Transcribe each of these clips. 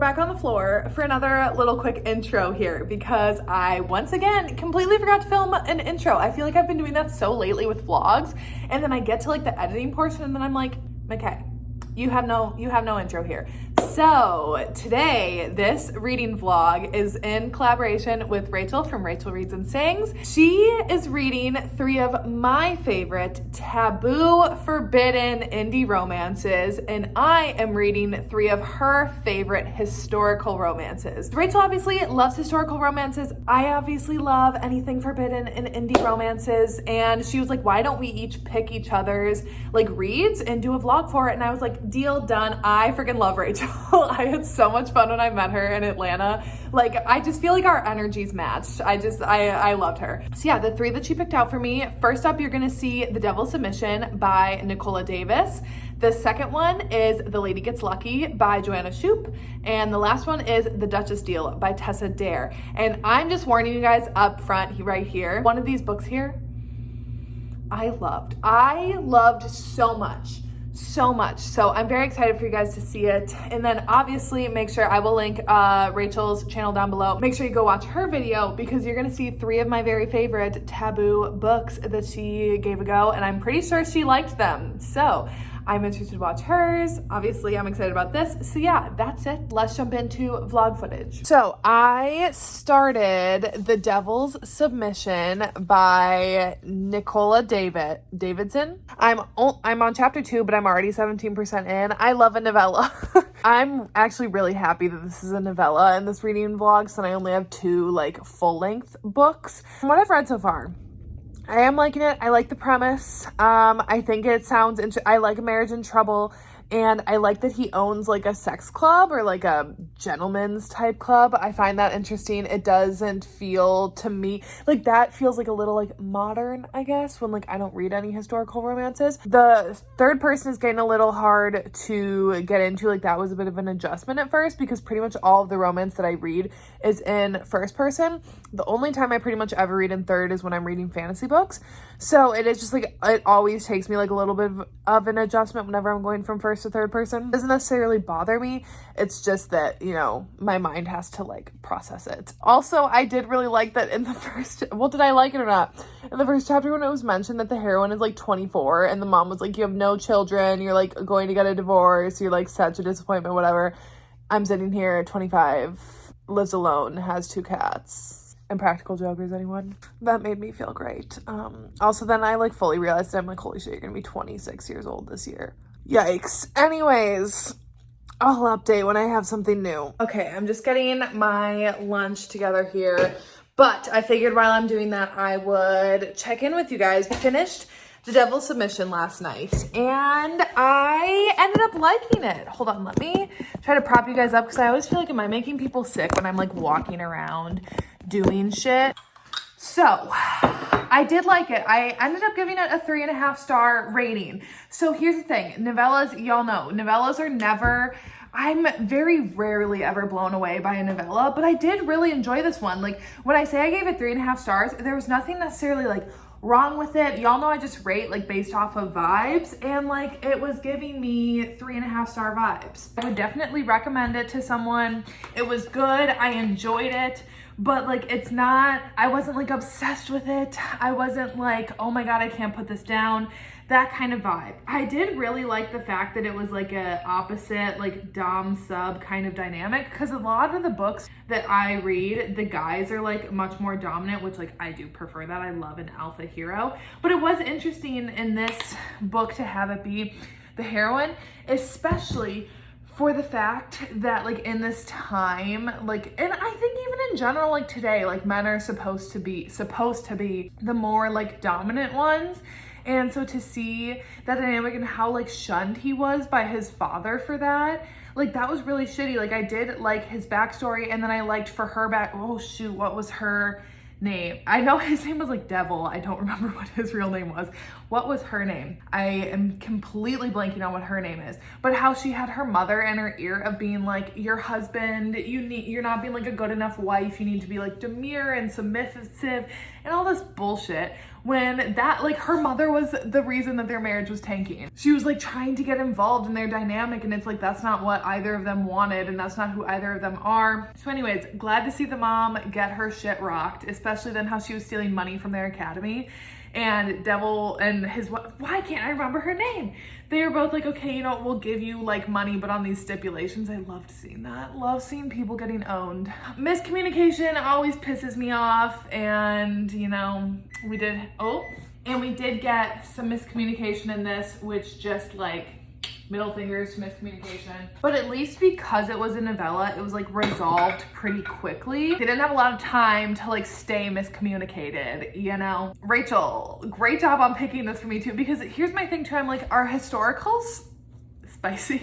Back on the floor for another little quick intro here because I once again completely forgot to film an intro. I feel like I've been doing that so lately with vlogs, and then I get to like the editing portion and then I'm like, okay, you have no intro here. So today, this reading vlog is in collaboration with Rachel from Rachel Reads and Sings. She is reading 3 of my favorite taboo, forbidden indie romances, and I am reading 3 of her favorite historical romances. Rachel obviously loves historical romances. I obviously love anything forbidden in indie romances, and she was like, why don't we each pick each other's like reads and do a vlog for it? And I was like, deal done. I freaking love Rachel. I had so much fun when I met her in Atlanta. Like, I just feel like our energies matched. I loved her. So yeah, the 3 that she picked out for me. First up, you're gonna see The Devil's Submission by Nicola Davis. The second one is The Lady Gets Lucky by Joanna Shupe. And the last one is The Duchess Deal by Tessa Dare. And I'm just warning you guys up front right here. One of these books here, I loved so much. So I'm very excited for you guys to see it. And then obviously make sure I will link Rachel's channel down below. Make sure you go watch her video because you're gonna see 3 of my very favorite taboo books that she gave a go, and I'm pretty sure she liked them. So I'm interested to watch hers. Obviously, I'm excited about this. So yeah, that's it. Let's jump into vlog footage. So I started The Devil's Submission by Nicola Davidson. I'm on chapter 2, but I'm already 17% in. I love a novella. I'm actually really happy that this is a novella in this reading vlog, so I only have 2 like full-length books. From what I've read so far, I am liking it. I like the premise. I think it sounds I like A Marriage in Trouble, and I like that he owns like a sex club or like a gentleman's type club. I find that interesting. It doesn't feel to me like that feels like a little like modern, I guess, when like I don't read any historical romances. The third person is getting a little hard to get into. Like that was a bit of an adjustment at first because pretty much all of the romance that I read is in first person. The only time I pretty much ever read in third is when I'm reading fantasy books. So it is just like, it always takes me like a little bit of an adjustment whenever I'm going from first to third person. It doesn't necessarily bother me. It's just that, you know, my mind has to like process it. Also, I did really like that in the first, well, did I like it or not? In the first chapter when it was mentioned that the heroine is like 24 and the mom was like, you have no children, you're like going to get a divorce, you're like such a disappointment, whatever. I'm sitting here at 25, lives alone, has 2 cats. Impractical Jokers, anyone? That made me feel great. Also, then I like fully realized that I'm like, holy shit, you're gonna be 26 years old this year. Yikes. Anyways, I'll update when I have something new. Okay, I'm just getting my lunch together here, but I figured while I'm doing that, I would check in with you guys. I finished The Devil's Submission last night, and I ended up liking it. Hold on, let me try to prop you guys up because I always feel like, am I making people sick when I'm like walking around doing shit? So I did like it. I ended up giving it a 3.5 star rating. So here's the thing, novellas, y'all know, novellas are never, I'm very rarely ever blown away by a novella, but I did really enjoy this one. Like when I say I gave it 3.5 stars, there was nothing necessarily like wrong with it. Y'all know I just rate like based off of vibes, and like it was giving me 3.5 star vibes. I would definitely recommend it to someone. It was good. I enjoyed it, but like it's not, I wasn't like obsessed with it. I wasn't like, oh my God, I can't put this down. That kind of vibe. I did really like the fact that it was like a opposite, like dom sub kind of dynamic, because a lot of the books that I read, the guys are like much more dominant, which like I do prefer that. I love an alpha hero, but it was interesting in this book to have it be the heroine, especially for the fact that like in this time, like, and I think even in general, like today, like men are supposed to be the more like dominant ones. And so to see that dynamic and how like shunned he was by his father for that, like that was really shitty. Like I did like his backstory, and then I liked for her oh shoot, what was her name? I know his name was like Devil. I don't remember what his real name was. What was her name? I am completely blanking on what her name is, but how she had her mother in her ear of being like, your husband, you're not being like a good enough wife. You need to be like demure and submissive and all this bullshit, when that, like, her mother was the reason that their marriage was tanking. She was like trying to get involved in their dynamic, and it's like, that's not what either of them wanted, and that's not who either of them are. So anyways, glad to see the mom get her shit rocked, especially then how she was stealing money from their academy. And Devil and his, why can't I remember her name? They were both like, okay, you know, we'll give you like money, but on these stipulations. I loved seeing that. Love seeing people getting owned. Miscommunication always pisses me off. And you know, we did get some miscommunication in this, which just like middle fingers to miscommunication. But at least because it was a novella, it was like resolved pretty quickly. They didn't have a lot of time to like stay miscommunicated, you know? Rachel, great job on picking this for me too, because here's my thing too, I'm like, are historicals spicy?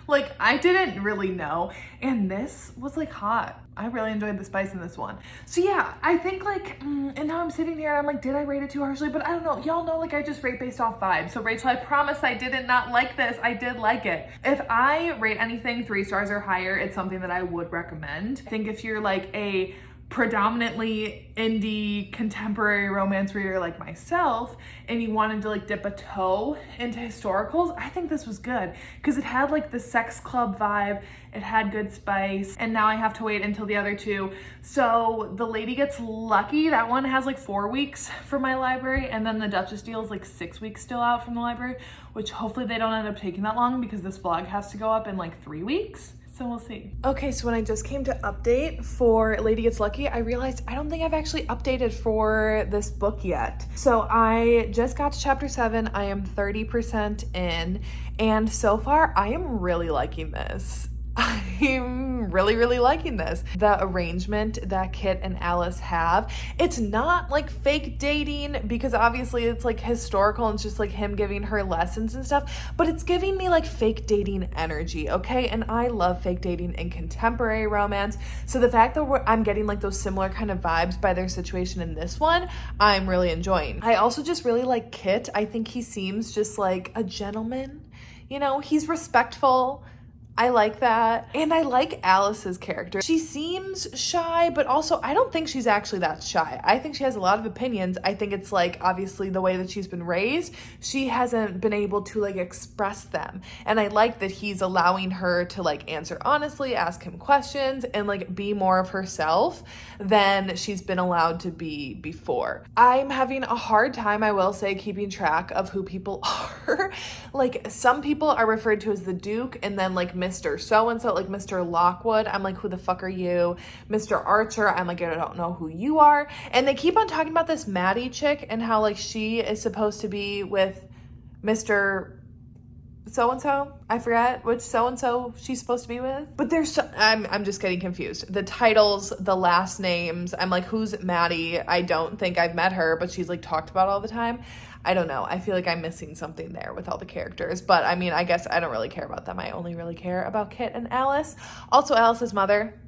Like, I didn't really know, and this was like hot. I really enjoyed the spice in this one. So yeah, I think like, and now I'm sitting here and I'm like, did I rate it too harshly? But I don't know, y'all know, like I just rate based off vibe. So Rachel, I promise I didn't not like this. I did like it. If I rate anything 3 stars or higher, it's something that I would recommend. I think if you're like a predominantly indie contemporary romance reader like myself and you wanted to like dip a toe into historicals, I think this was good because it had like the sex club vibe, it had good spice, and now I have to wait until the other two. So The Lady Gets Lucky, that one has like 4 weeks for my library, and then the Duchess Deal is like 6 weeks still out from the library, which hopefully they don't end up taking that long because this vlog has to go up in like 3 weeks. So we'll see. Okay, so when I just came to update for Lady Gets Lucky, I realized I don't think I've actually updated for this book yet. So I just got to chapter 7. I am 30% in, and so far I am really liking this. I'm really liking this. The arrangement that Kit and Alice have, it's not like fake dating because obviously it's like historical and it's just like him giving her lessons and stuff, but it's giving me like fake dating energy, okay? And I love fake dating in contemporary romance. So the fact that I'm getting like those similar kind of vibes by their situation in this one, I'm really enjoying. I also just really like Kit. I think he seems just like a gentleman. You know, he's respectful. I like that. And I like Alice's character. She seems shy, but also I don't think she's actually that shy. I think she has a lot of opinions. I think it's like obviously the way that she's been raised, she hasn't been able to like express them. And I like that he's allowing her to like answer honestly, ask him questions, and like be more of herself than she's been allowed to be before. I'm having a hard time, I will say, keeping track of who people are. Like some people are referred to as the Duke, and then like Mr. So-and-so, like Mr. Lockwood, I'm like, who the fuck are you? Mr. Archer, I'm like, I don't know who you are. And they keep on talking about this Maddie chick and how like she is supposed to be with Mr. So-and-so. I forget which so-and-so she's supposed to be with. But there's I'm just getting confused. The titles, the last names, I'm like, who's Maddie? I don't think I've met her, but she's like talked about all the time. I don't know. I feel like I'm missing something there with all the characters. But I mean, I guess I don't really care about them. I only really care about Kit and Alice. Also, Alice's mother.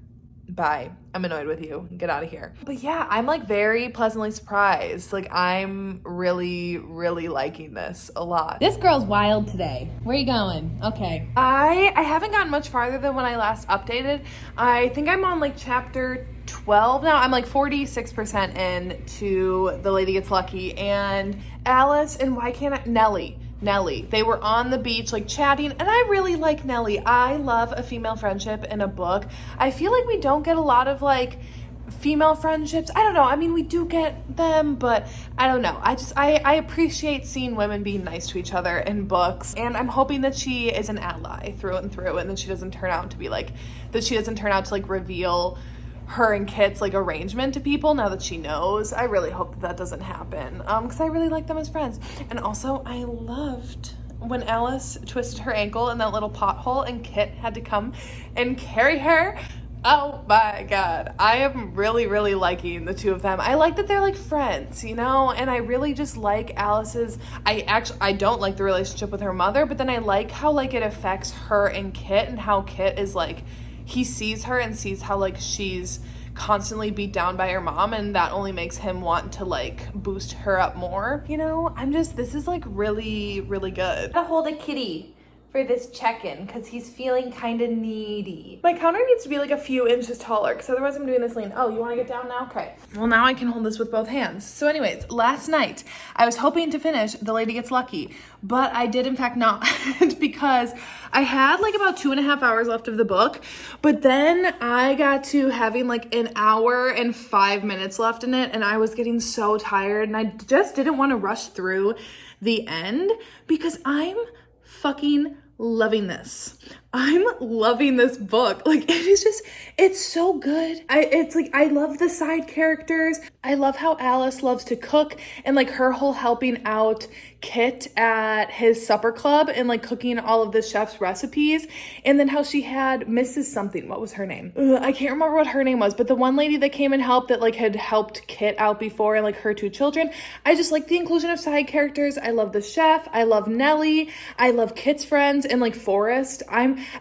Bye. I'm annoyed with you. Get out of here. But yeah, I'm like very pleasantly surprised. Like I'm really liking this a lot. This girl's wild today. Where are you going? Okay. I haven't gotten much farther than when I last updated. I think I'm on like chapter 12 now. I'm like 46% in to The Lady Gets Lucky, and Alice and Nellie, they were on the beach like chatting, and I really like Nellie. I love a female friendship in a book. I feel like we don't get a lot of like female friendships. I don't know. I mean, we do get them, but I don't know. I appreciate seeing women being nice to each other in books, and I'm hoping that she is an ally through and through, and that she doesn't turn out to like reveal her and Kit's like arrangement to people now that she knows. I really hope that doesn't happen because I really like them as friends. And also I loved when Alice twisted her ankle in that little pothole and Kit had to come and carry her. Oh my god, I am really liking the two of them. I like that they're like friends, you know, and I really just like Alice's, I don't like the relationship with her mother, but then I like how like it affects her and Kit, and how Kit is like, he sees her and sees how like she's constantly beat down by her mom, and that only makes him want to like boost her up more, you know? This is like really good. Gotta hold a kitty for this check-in because he's feeling kind of needy. My counter needs to be like a few inches taller because otherwise I'm doing this lean. Oh, you want to get down now? Okay. Well, now I can hold this with both hands. So anyways, last night I was hoping to finish The Lady Gets Lucky, but I did in fact not because I had like about 2.5 hours left of the book, but then I got to having like an hour and 5 minutes left in it, and I was getting so tired, and I just didn't want to rush through the end because I'm fucking loving this. I'm loving this book. Like, it's so good. I love the side characters. I love how Alice loves to cook and like her whole helping out Kit at his supper club and like cooking all of the chef's recipes. And then how she had Mrs. something. What was her name? I can't remember what her name was, but the one lady that came and helped that like had helped Kit out before and like her 2 children. I just like the inclusion of side characters. I love the chef. I love Nellie. I love Kit's friends and like Forrest.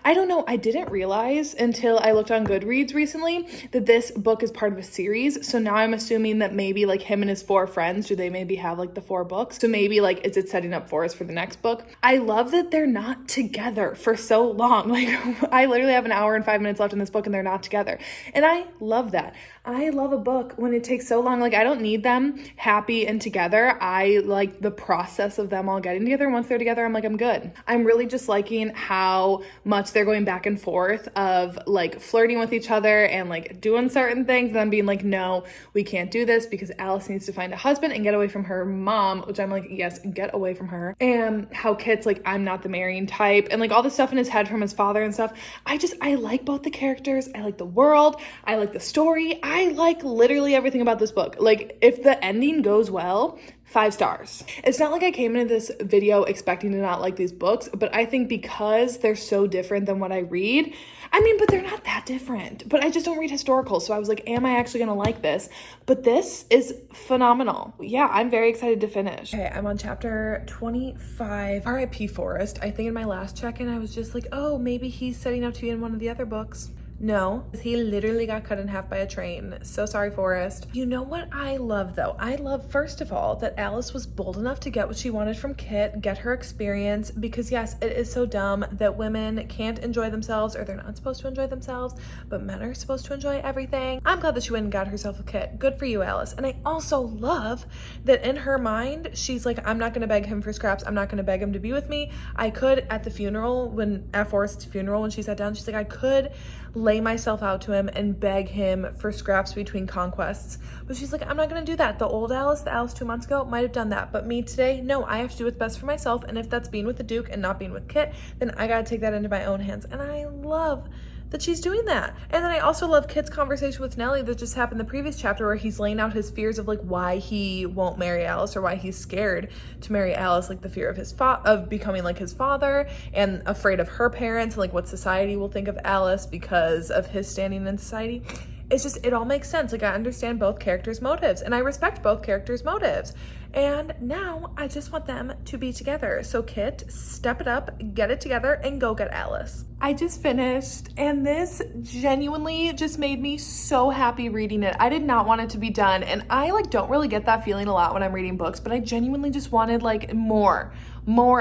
I don't know. I didn't realize until I looked on Goodreads recently that this book is part of a series. So now I'm assuming that maybe like him and his 4 friends, do they maybe have like the 4 books? So maybe like, is it setting up Forrest for the next book? I love that they're not together for so long. Like I literally have an hour and 5 minutes left in this book and they're not together. And I love that. I love a book when it takes so long. Like I don't need them happy and together. I like the process of them all getting together. Once they're together, I'm like, I'm good. I'm really just liking how much they're going back and forth of like flirting with each other and like doing certain things and then being like, no, we can't do this because Alice needs to find a husband and get away from her mom, which I'm like, yes, get away from her. And how Kit's like, I'm not the marrying type, and like all the stuff in his head from his father and stuff. I like both the characters. I like the world. I like the story. I like literally everything about this book. Like if the ending goes well, 5 stars. It's not like I came into this video expecting to not like these books, but I think because they're so different than what I read, but they're not that different, but I just don't read historical. So I was like, am I actually going to like this? But this is phenomenal. Yeah, I'm very excited to finish. Okay, I'm on chapter 25. R.I.P. Forrest. I think in my last check-in, I was just like, oh, maybe he's setting up to be in one of the other books. No, he literally got cut in half by a train. So sorry, Forrest. You know what I love though? I love, first of all, that Alice was bold enough to get what she wanted from Kit, get her experience, because yes, it is so dumb that women can't enjoy themselves, or they're not supposed to enjoy themselves, but men are supposed to enjoy everything. I'm glad that she went and got herself a Kit. Good for you, Alice. And I also love that in her mind, she's like, I'm not gonna beg him for scraps. I'm not gonna beg him to be with me. I could at the funeral, at Forrest's funeral, when she sat down, she's like, I could lay myself out to him and beg him for scraps between conquests. But she's like, I'm not gonna do that. The old Alice, the Alice 2 months ago, might have done that. But me today, no, I have to do what's best for myself. And if that's being with the Duke and not being with Kit, then I gotta take that into my own hands. And I love that she's doing that. And then I also love Kit's conversation with Nellie that just happened in the previous chapter, where he's laying out his fears of like why he won't marry Alice, or why he's scared to marry Alice, like the fear of of becoming like his father, and afraid of her parents, and like what society will think of Alice because of his standing in society. It's just, it all makes sense. Like I understand both characters' motives, and I respect both characters' motives. And now I just want them to be together. So Kit, step it up, get it together, and go get Alice. I just finished, and this genuinely just made me so happy reading it. I did not want it to be done, and I like don't really get that feeling a lot when I'm reading books, but I genuinely just wanted like more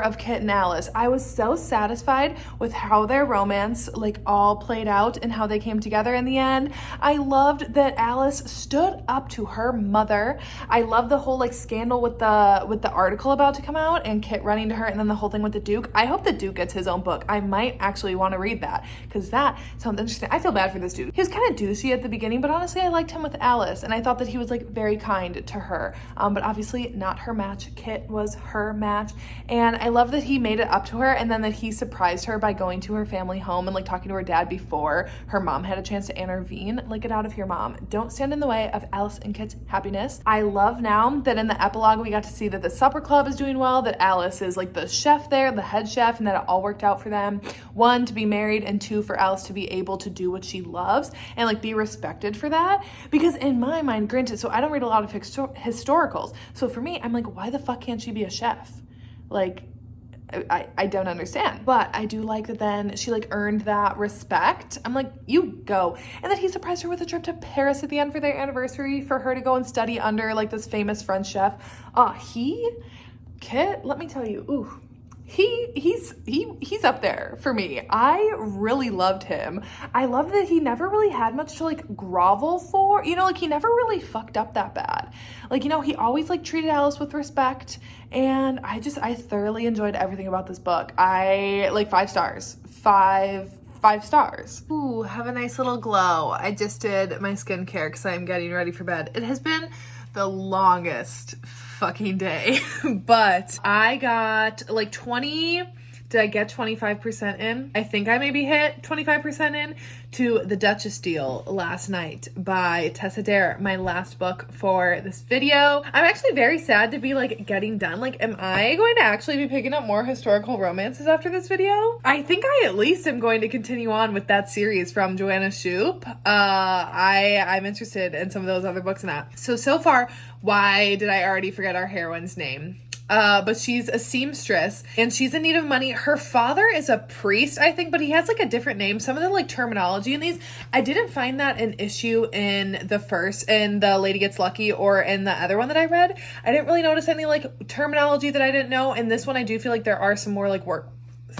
of Kit and Alice. I was so satisfied with how their romance like all played out and how they came together in the end. I loved that Alice stood up to her mother. I love the whole like scandal with the article about to come out and Kit running to her, and then the whole thing with the Duke. I hope the Duke gets his own book. I might actually want to read that because that sounds interesting. I feel bad for this dude. He was kind of douchey at the beginning, but honestly I liked him with Alice, and I thought that he was like very kind to her, but obviously not her match. Kit was her match. And I love that he made it up to her, and then that he surprised her by going to her family home and like talking to her dad before her mom had a chance to intervene. Like, get out of here, mom. Don't stand in the way of Alice and Kit's happiness. I love now that in the epilogue we got to see that the supper club is doing well, that Alice is like the chef there, the head chef, and that it all worked out for them. 1, to be married, and 2, for Alice to be able to do what she loves and like be respected for that. Because in my mind, granted, so I don't read a lot of historicals. So for me, I'm like, why the fuck can't she be a chef? Like, I don't understand, but I do like that then she like earned that respect. I'm like, you go. And then he surprised her with a trip to Paris at the end for their anniversary, for her to go and study under like this famous French chef. Kit, let me tell you, he's up there for me. I really loved him. I love that he never really had much to like grovel for. You know, like he never really fucked up that bad. Like, you know, he always like treated Alice with respect, and I thoroughly enjoyed everything about this book. I like 5 stars. 5 stars. Ooh, have a nice little glow. I just did my skincare because I'm getting ready for bed. It has been the longest fucking day, but I got like 20. Did I get 25% in? I think I maybe hit 25% in to The Duchess Deal last night by Tessa Dare, my last book for this video. I'm actually very sad to be like getting done. Like, am I going to actually be picking up more historical romances after this video? I think I at least am going to continue on with that series from Joanna Shoup. I'm interested in some of those other books and that. So far, why did I already forget our heroine's name? But she's a seamstress and she's in need of money. Her father is a priest, I think, but he has like a different name. Some of the like terminology in these, I didn't find that an issue in the Lady Gets Lucky or in the other one that I read. I didn't really notice any like terminology that I didn't know. In this one, I do feel like there are some more like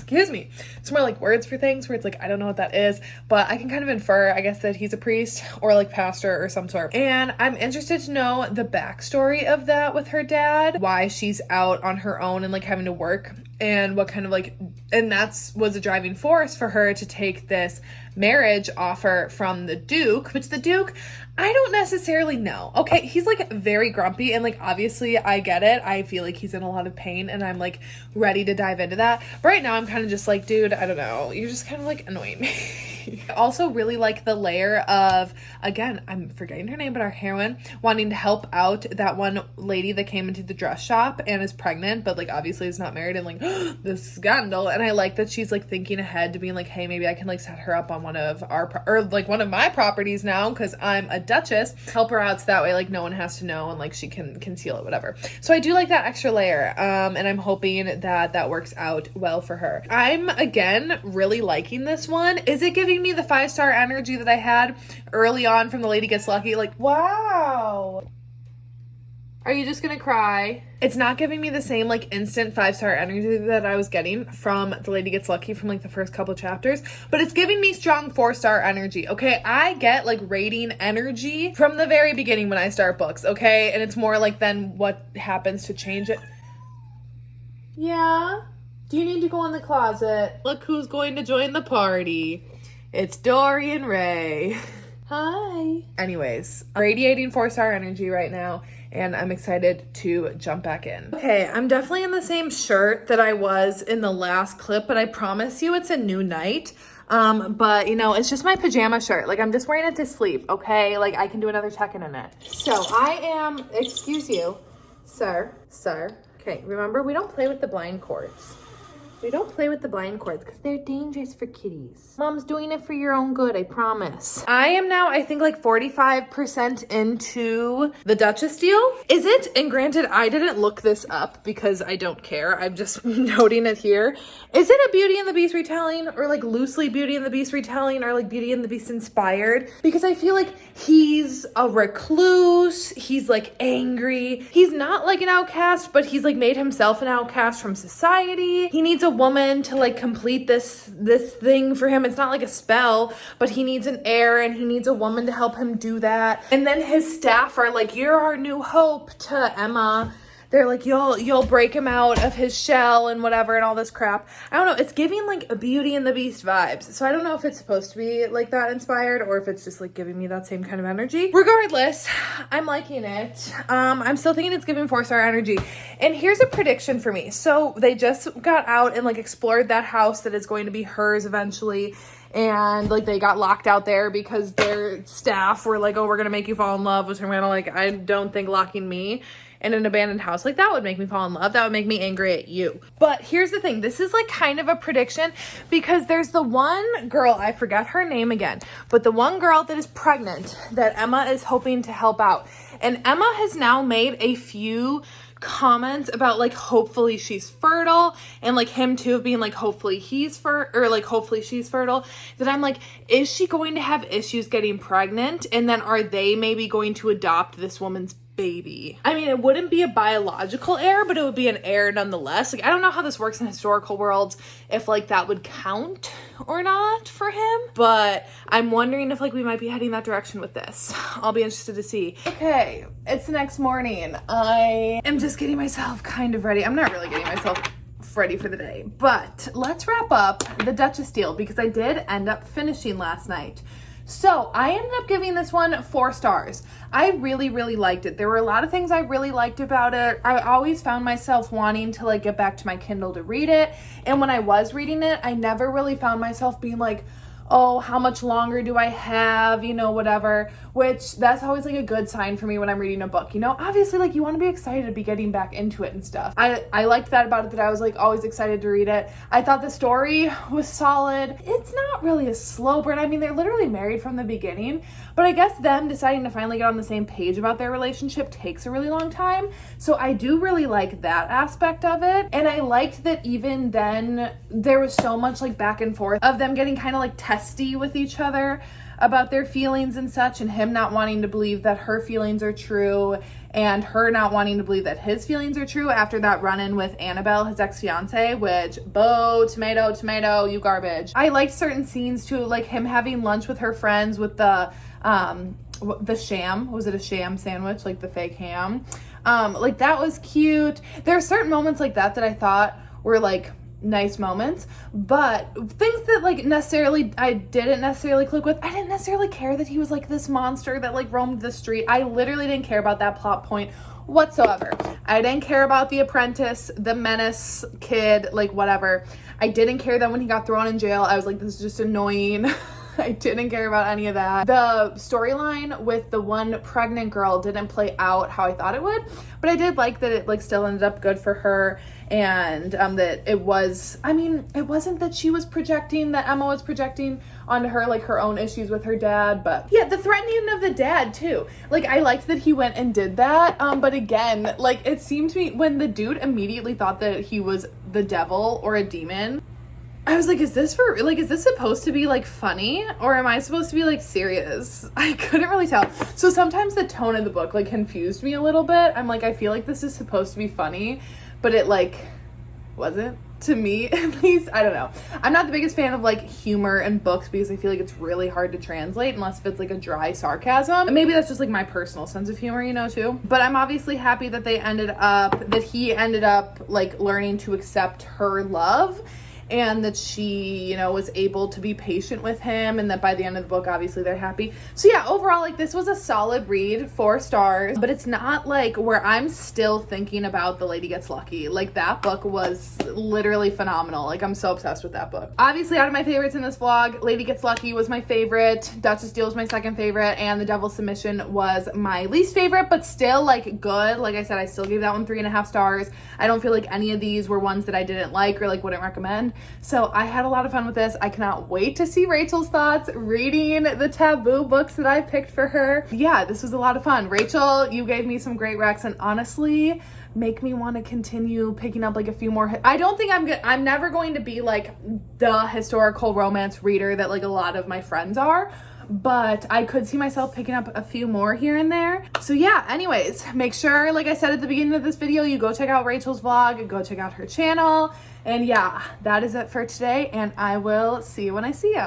some more like words for things where it's like, I don't know what that is, but I can kind of infer, I guess, that he's a priest or like pastor or some sort. And I'm interested to know the backstory of that with her dad, why she's out on her own and like having to work, and what kind of like, and was a driving force for her to take this marriage offer from the Duke, which the Duke, I don't necessarily know. Okay, he's like very grumpy and like obviously I get it. I feel like he's in a lot of pain and I'm like ready to dive into that. But right now I'm kind of just like, dude, I don't know. You're just kind of like annoying me. I also really like the layer of, again, I'm forgetting her name, but our heroine wanting to help out that one lady that came into the dress shop and is pregnant, but like obviously is not married, and like the scandal. And I like that she's like thinking ahead to being like, hey, maybe I can like set her up on one of one of my properties now because I'm a duchess. Help her out so that way like no one has to know and like she can conceal it, whatever. So I do like that extra layer, and I'm hoping that works out well for her. I'm again really liking this one. Is it giving me the 5-star energy that I had early on from The Lady Gets Lucky? Like, wow. Are you just gonna cry? It's not giving me the same like instant 5-star energy that I was getting from The Lady Gets Lucky from like the first couple chapters, but it's giving me strong 4-star energy. Okay, I get like rating energy from the very beginning when I start books, okay? And it's more like then what happens to change it. Yeah? Do you need to go in the closet? Look who's going to join the party. It's Dorian Ray. Hi. Anyways, radiating 4-star energy right now, and I'm excited to jump back in. Okay, I'm definitely in the same shirt that I was in the last clip, but I promise you it's a new night. But you know, it's just my pajama shirt. Like, I'm just wearing it to sleep, okay? Like, I can do another check-in in it. So I am, excuse you, sir. Okay, remember, we don't play with the blind cords. We don't play with the blind cords because they're dangerous for kitties. Mom's doing it for your own good, I promise. I am now, I think, like 45% into The Duchess Deal. Is it? And granted, I didn't look this up because I don't care. I'm just noting it here. Is it a Beauty and the Beast retelling, or like loosely Beauty and the Beast retelling, or like Beauty and the Beast inspired? Because I feel like he's a recluse. He's like angry. He's not like an outcast, but he's like made himself an outcast from society. He needs a woman to like complete this thing for him. It's not like a spell, but he needs an heir and he needs a woman to help him do that. And then his staff are like, you're our new hope to Emma. They're like, you'll break him out of his shell and whatever and all this crap. I don't know. It's giving like a Beauty and the Beast vibes. So I don't know if it's supposed to be like that inspired or if it's just like giving me that same kind of energy. Regardless, I'm liking it. I'm still thinking it's giving 4-star energy. And here's a prediction for me. So they just got out and like explored that house that is going to be hers eventually. And like they got locked out there because their staff were like, oh, we're gonna make you fall in love, which I'm kind of like, I don't think locking me in an abandoned house like that would make me fall in love. That would make me angry at you. But here's the thing, this is like kind of a prediction because there's the one girl, I forget her name again, but the one girl that is pregnant that Emma is hoping to help out. And Emma has now made a few comments about like hopefully she's fertile, and like him too being like hopefully she's fertile, that I'm like, is she going to have issues getting pregnant, and then are they maybe going to adopt this woman's baby. I mean, it wouldn't be a biological heir, but it would be an heir nonetheless. Like, I don't know how this works in historical worlds, if like that would count or not for him, but I'm wondering if like we might be heading that direction with this. I'll be interested to see. Okay, it's the next morning. I am just getting myself kind of ready. I'm not really getting myself ready for the day, but let's wrap up the Duchess Deal because I did end up finishing last night. So I ended up giving this one 4 stars. I really, really liked it. There were a lot of things I really liked about it. I always found myself wanting to like get back to my Kindle to read it. And when I was reading it, I never really found myself being like, oh, how much longer do I have, you know, whatever, which that's always like a good sign for me when I'm reading a book, you know, obviously like you want to be excited to be getting back into it and stuff. I liked that about it, that I was like always excited to read it. I thought the story was solid. It's not really a slow burn. I mean, they're literally married from the beginning, but I guess them deciding to finally get on the same page about their relationship takes a really long time. So I do really like that aspect of it. And I liked that even then there was so much like back and forth of them getting kind of like testy with each other about their feelings and such, and him not wanting to believe that her feelings are true and her not wanting to believe that his feelings are true after that run-in with Annabelle, his ex-fiance, which, boo, tomato, tomato, you garbage. I liked certain scenes too, like him having lunch with her friends with the sham, was it a sham sandwich, like the fake ham? Like that was cute. There are certain moments like that that I thought were like nice moments, but things that like necessarily I didn't necessarily click with. I didn't necessarily care that he was like this monster that like roamed the street. I literally didn't care about that plot point whatsoever. I didn't care about the apprentice, the menace kid, like whatever. I didn't care that when he got thrown in jail, I was like, this is just annoying. I didn't care about any of that. The storyline with the one pregnant girl didn't play out how I thought it would, but I did like that it like still ended up good for her, and that it was, I mean, it wasn't that she was projecting, that Emma was projecting onto her like her own issues with her dad, but yeah, the threatening of the dad too. Like I liked that he went and did that, but again, like it seemed to me when the dude immediately thought that he was the devil or a demon, I was like, is this supposed to be like funny, or am I supposed to be like serious? I couldn't really tell. So sometimes the tone of the book like confused me a little bit. I'm like, I feel like this is supposed to be funny, but it like wasn't, to me at least. I don't know. I'm not the biggest fan of like humor in books because I feel like it's really hard to translate unless if it's like a dry sarcasm. And maybe that's just like my personal sense of humor, you know, too. But I'm obviously happy that he ended up like learning to accept her love, and that she, you know, was able to be patient with him, and that by the end of the book, obviously they're happy. So yeah, overall, like this was a solid read, 4 stars, but it's not like where I'm still thinking about The Lady Gets Lucky. Like that book was literally phenomenal. Like I'm so obsessed with that book. Obviously, out of my favorites in this vlog, Lady Gets Lucky was my favorite, Duchess Deal was my second favorite, and The Devil's Submission was my least favorite, but still like good. Like I said, I still gave that one 3.5 stars. I don't feel like any of these were ones that I didn't like or like wouldn't recommend. So I had a lot of fun with this. I cannot wait to see Rachel's thoughts reading the taboo books that I picked for her. Yeah, this was a lot of fun. Rachel, you gave me some great recs, and honestly make me want to continue picking up like a few more. I don't think I'm never going to be like the historical romance reader that like a lot of my friends are, but I could see myself picking up a few more here and there. So yeah, anyways, make sure, like I said at the beginning of this video, you go check out Rachel's vlog, go check out her channel. And yeah, that is it for today, and I will see you when I see you.